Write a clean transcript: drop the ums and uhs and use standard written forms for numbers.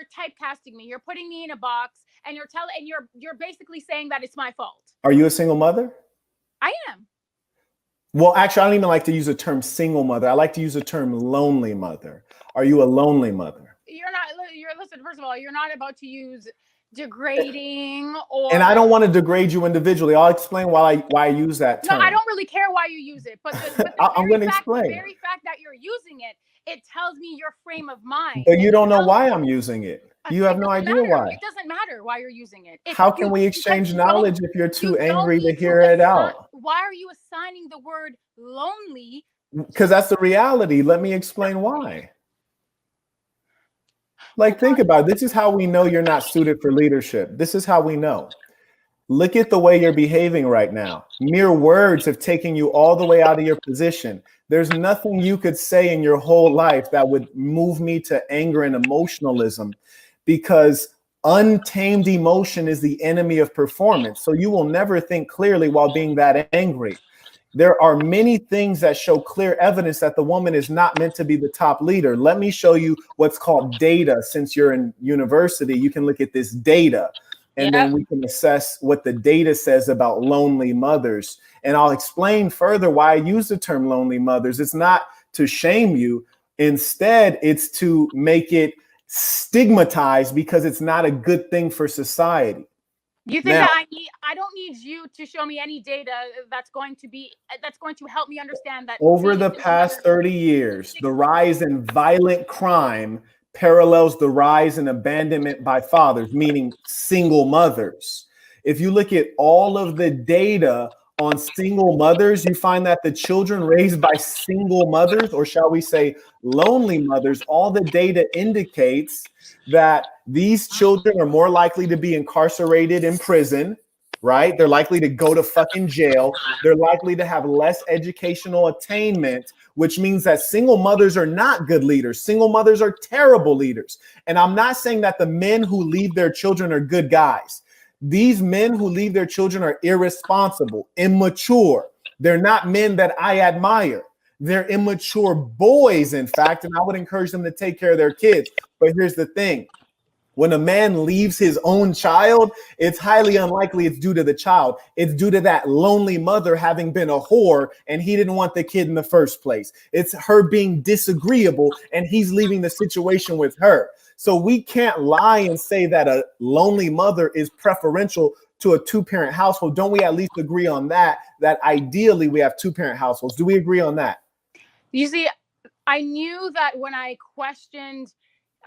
typecasting me. You're putting me in a box, and you're basically saying that it's my fault. Are you a single mother? I am. Well, actually, I don't even like to use the term single mother. I like to use the term lonely mother. Are you a lonely mother? Listen, first of all, you're not about to use degrading or. And I don't want to degrade you individually. I'll explain why I use that term. No, I don't really care why you use it, but I'm going to explain. The very fact that you're using it, it tells me your frame of mind. But you don't know why I'm using it. You have no idea why. It doesn't matter why you're using it. How can we exchange knowledge if you're too angry to hear it out? Why are you assigning the word lonely? Because that's the reality. Let me explain why. Like, think about it. This is how we know you're not suited for leadership. This is how we know. Look at the way you're behaving right now. Mere words have taken you all the way out of your position. There's nothing you could say in your whole life that would move me to anger and emotionalism, because untamed emotion is the enemy of performance. So you will never think clearly while being that angry. There are many things that show clear evidence that the woman is not meant to be the top leader. Let me show you what's called data. Since you're in university, you can look at this data, and then we can assess what the data says about lonely mothers. And I'll explain further why I use the term lonely mothers. It's not to shame you. Instead, it's to make it stigmatized, because it's not a good thing for society. You think that I don't need you to show me any data that's going to help me understand that over the past 30 years, the rise in violent crime parallels the rise in abandonment by fathers, meaning single mothers. If you look at all of the data on single mothers, you find that the children raised by single mothers, or shall we say lonely mothers, all the data indicates that these children are more likely to be incarcerated in prison, right? They're likely to go to fucking jail. They're likely to have less educational attainment, which means that single mothers are not good leaders. Single mothers are terrible leaders. And I'm not saying that the men who leave their children are good guys. These men who leave their children are irresponsible, immature. They're not men that I admire. They're immature boys, in fact, and I would encourage them to take care of their kids. But here's the thing. When a man leaves his own child, it's highly unlikely it's due to the child. It's due to that lonely mother having been a whore, and he didn't want the kid in the first place. It's her being disagreeable, and he's leaving the situation with her. So we can't lie and say that a lonely mother is preferential to a two-parent household. Don't we at least agree on that ideally we have two-parent households? Do we agree on that? You see, I knew that when I questioned